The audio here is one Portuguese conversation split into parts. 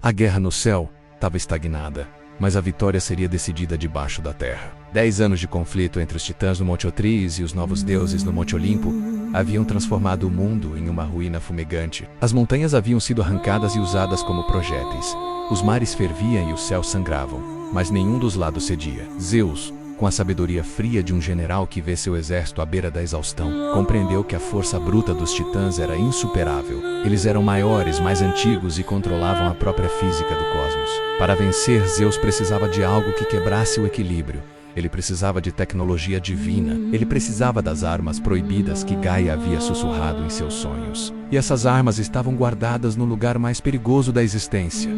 A guerra no céu estava estagnada, mas a vitória seria decidida debaixo da terra. 10 anos de conflito entre os titãs no Monte Otris e os novos deuses no Monte Olimpo haviam transformado o mundo em uma ruína fumegante. As montanhas haviam sido arrancadas e usadas como projéteis. Os mares ferviam e os céus sangravam, mas nenhum dos lados cedia. Zeus, com a sabedoria fria de um general que vê seu exército à beira da exaustão, compreendeu que a força bruta dos titãs era insuperável. Eles eram maiores, mais antigos e controlavam a própria física do cosmos. Para vencer, Zeus precisava de algo que quebrasse o equilíbrio. Ele precisava de tecnologia divina. Ele precisava das armas proibidas que Gaia havia sussurrado em seus sonhos. E essas armas estavam guardadas no lugar mais perigoso da existência.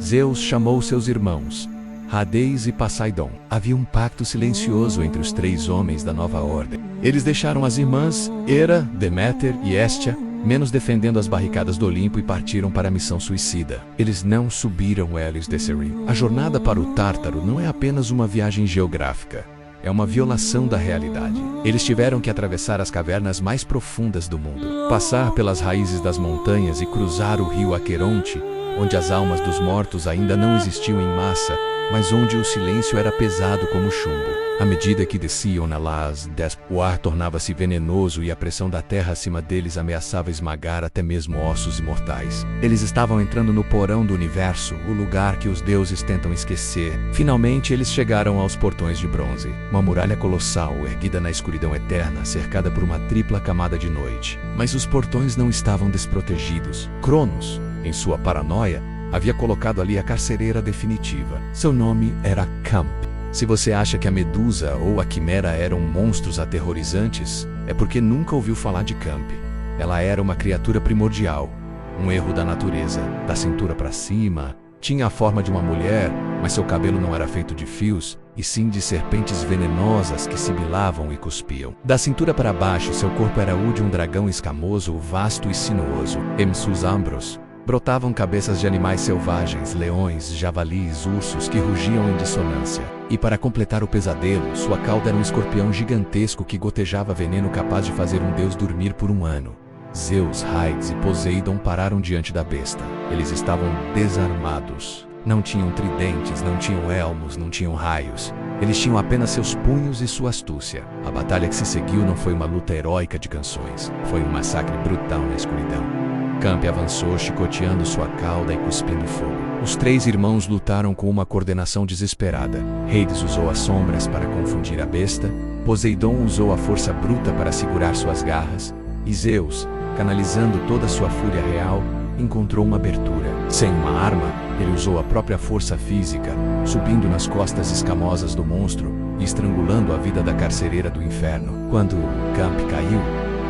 Zeus chamou seus irmãos, Hades e Poseidon. Havia um pacto silencioso entre os 3 homens da nova ordem. Eles deixaram as irmãs Hera, Deméter e Hestia menos defendendo as barricadas do Olimpo e partiram para a missão suicida. Eles não subiram o Hélios de Serim. A jornada para o Tártaro não é apenas uma viagem geográfica. É uma violação da realidade. Eles tiveram que atravessar as cavernas mais profundas do mundo, passar pelas raízes das montanhas e cruzar o rio Aqueronte, onde as almas dos mortos ainda não existiam em massa, mas onde o silêncio era pesado como chumbo. À medida que desciam na Las Des, o ar tornava-se venenoso e a pressão da terra acima deles ameaçava esmagar até mesmo ossos imortais. Eles estavam entrando no porão do universo, o lugar que os deuses tentam esquecer. Finalmente eles chegaram aos portões de bronze, uma muralha colossal erguida na escuridão eterna, cercada por uma tripla camada de noite. Mas os portões não estavam desprotegidos. Cronos, em sua paranoia, havia colocado ali a carcereira definitiva. Seu nome era Camp. Se você acha que a Medusa ou a Quimera eram monstros aterrorizantes, é porque nunca ouviu falar de Camp. Ela era uma criatura primordial, um erro da natureza. Da cintura para cima, tinha a forma de uma mulher, mas seu cabelo não era feito de fios, e sim de serpentes venenosas que sibilavam e cuspiam. Da cintura para baixo, seu corpo era o de um dragão escamoso, vasto e sinuoso. Em seus ombros brotavam cabeças de animais selvagens, leões, javalis, ursos que rugiam em dissonância. E para completar o pesadelo, sua cauda era um escorpião gigantesco que gotejava veneno capaz de fazer um deus dormir por um ano. Zeus, Hades e Poseidon pararam diante da besta. Eles estavam desarmados. Não tinham tridentes, não tinham elmos, não tinham raios. Eles tinham apenas seus punhos e sua astúcia. A batalha que se seguiu não foi uma luta heróica de canções. Foi um massacre brutal na escuridão. Camp avançou, chicoteando sua cauda e cuspindo fogo. Os 3 irmãos lutaram com uma coordenação desesperada. Hades usou as sombras para confundir a besta, Poseidon usou a força bruta para segurar suas garras, e Zeus, canalizando toda sua fúria real, encontrou uma abertura. Sem uma arma, ele usou a própria força física, subindo nas costas escamosas do monstro e estrangulando a vida da carcereira do inferno. Quando Camp caiu,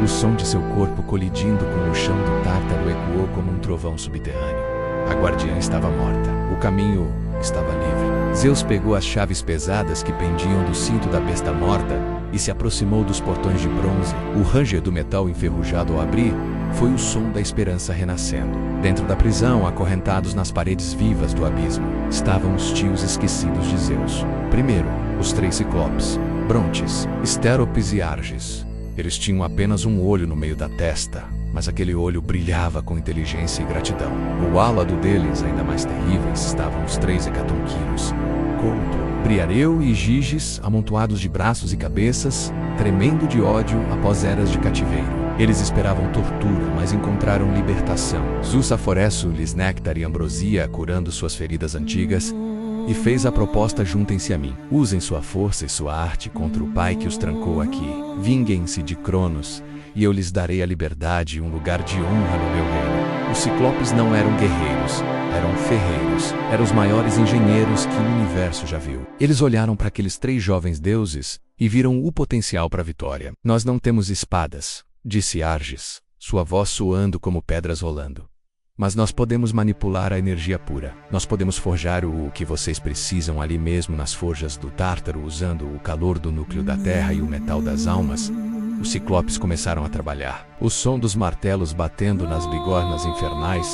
o som de seu corpo colidindo com o chão do Tártaro ecoou como um trovão subterrâneo. A guardiã estava morta. O caminho estava livre. Zeus pegou as chaves pesadas que pendiam do cinto da besta morta e se aproximou dos portões de bronze. O ranger do metal enferrujado ao abrir foi o som da esperança renascendo. Dentro da prisão, acorrentados nas paredes vivas do abismo, estavam os tios esquecidos de Zeus. Primeiro, os 3 ciclopes, Brontes, Stéropes e Arges. Eles tinham apenas um olho no meio da testa, mas aquele olho brilhava com inteligência e gratidão. O hálado deles, ainda mais terríveis, estavam os 3 hecatonquírios, Couto, Briareu e Giges, amontoados de braços e cabeças, tremendo de ódio após eras de cativeiro. Eles esperavam tortura, mas encontraram libertação. Zeus oferece-lhes néctar e ambrosia, curando suas feridas antigas, e fez a proposta: juntem-se a mim. Usem sua força e sua arte contra o pai que os trancou aqui. Vinguem-se de Cronos, e eu lhes darei a liberdade e um lugar de honra no meu reino. Os ciclopes não eram guerreiros, eram ferreiros. Eram os maiores engenheiros que o universo já viu. Eles olharam para aqueles 3 jovens deuses e viram o potencial para a vitória. Nós não temos espadas, disse Arges, sua voz soando como pedras rolando. Mas nós podemos manipular a energia pura. Nós podemos forjar o que vocês precisam ali mesmo nas forjas do Tártaro, usando o calor do núcleo da Terra e o metal das almas. Os ciclopes começaram a trabalhar. O som dos martelos batendo nas bigornas infernais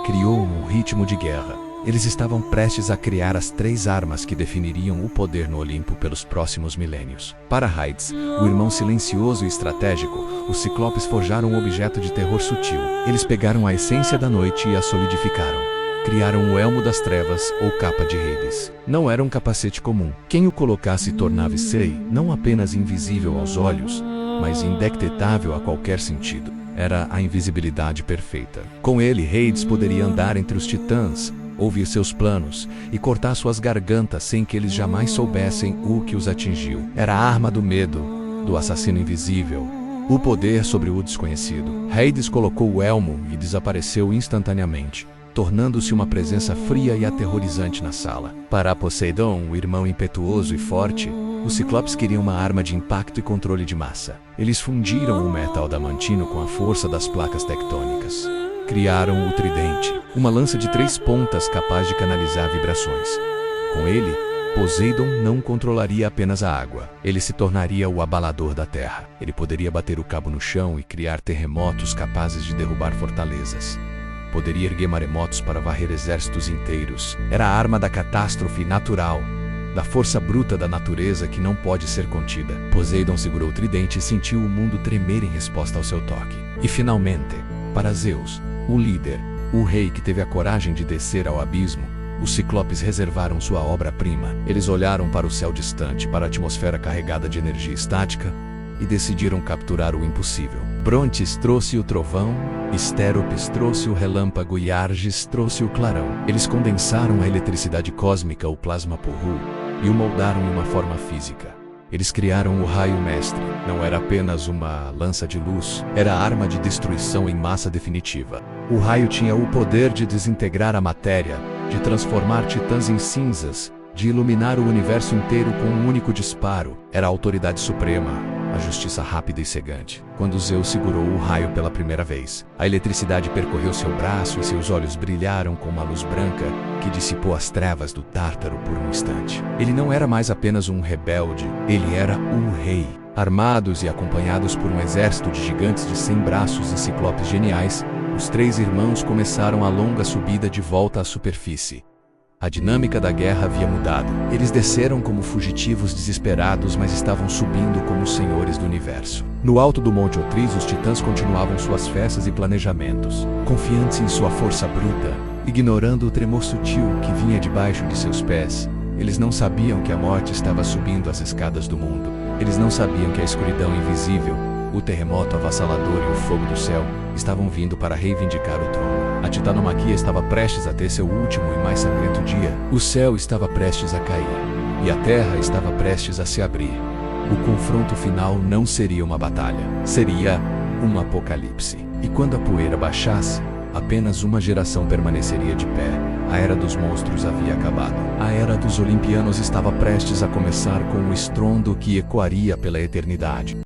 criou um ritmo de guerra. Eles estavam prestes a criar as 3 armas que definiriam o poder no Olimpo pelos próximos milênios. Para Hades, o irmão silencioso e estratégico, os ciclopes forjaram um objeto de terror sutil. Eles pegaram a essência da noite e a solidificaram. criaram o Elmo das Trevas, ou capa de Hades. Não era um capacete comum. Quem o colocasse tornava-se não apenas invisível aos olhos, mas indetectável a qualquer sentido. Era a invisibilidade perfeita. Com ele, Hades poderia andar entre os titãs, ouvir seus planos e cortar suas gargantas sem que eles jamais soubessem o que os atingiu. Era a arma do medo, do assassino invisível, o poder sobre o desconhecido. Hades colocou o elmo e desapareceu instantaneamente, tornando-se uma presença fria e aterrorizante na sala. Para Poseidon, o irmão impetuoso e forte, os Ciclopes queriam uma arma de impacto e controle de massa. Eles fundiram o metal adamantino com a força das placas tectônicas. Criaram o Tridente, uma lança de 3 pontas capaz de canalizar vibrações. Com ele, Poseidon não controlaria apenas a água. Ele se tornaria o abalador da terra. Ele poderia bater o cabo no chão e criar terremotos capazes de derrubar fortalezas. Poderia erguer maremotos para varrer exércitos inteiros. Era a arma da catástrofe natural, da força bruta da natureza que não pode ser contida. Poseidon segurou o tridente e sentiu o mundo tremer em resposta ao seu toque. E finalmente, para Zeus, o líder, o rei que teve a coragem de descer ao abismo, os Ciclopes reservaram sua obra-prima. Eles olharam para o céu distante, para a atmosfera carregada de energia estática, e decidiram capturar o impossível. Brontes trouxe o trovão, Estéropes trouxe o relâmpago e Arges trouxe o clarão. Eles condensaram a eletricidade cósmica, o plasma purru, e o moldaram em uma forma física. Eles criaram o raio mestre. Não era apenas uma lança de luz, era a arma de destruição em massa definitiva. O raio tinha o poder de desintegrar a matéria, de transformar titãs em cinzas, de iluminar o universo inteiro com um único disparo. Era a autoridade suprema, a justiça rápida e cegante. Quando Zeus segurou o raio pela primeira vez, a eletricidade percorreu seu braço e seus olhos brilharam com uma luz branca que dissipou as trevas do Tártaro por um instante. Ele não era mais apenas um rebelde, ele era o rei. Armados e acompanhados por um exército de gigantes de 100 braços e ciclopes geniais, os 3 irmãos começaram a longa subida de volta à superfície. A dinâmica da guerra havia mudado. Eles desceram como fugitivos desesperados, mas estavam subindo como senhores do universo. No alto do Monte Otris, os titãs continuavam suas festas e planejamentos, confiantes em sua força bruta, ignorando o tremor sutil que vinha debaixo de seus pés. Eles não sabiam que a morte estava subindo as escadas do mundo. Eles não sabiam que a escuridão invisível, o terremoto avassalador e o fogo do céu estavam vindo para reivindicar o trono. A titanomaquia estava prestes a ter seu último e mais sangrento dia. O céu estava prestes a cair, e a terra estava prestes a se abrir. O confronto final não seria uma batalha, seria um apocalipse. E quando a poeira baixasse, apenas uma geração permaneceria de pé. A era dos monstros havia acabado. A era dos olimpianos estava prestes a começar com um estrondo que ecoaria pela eternidade.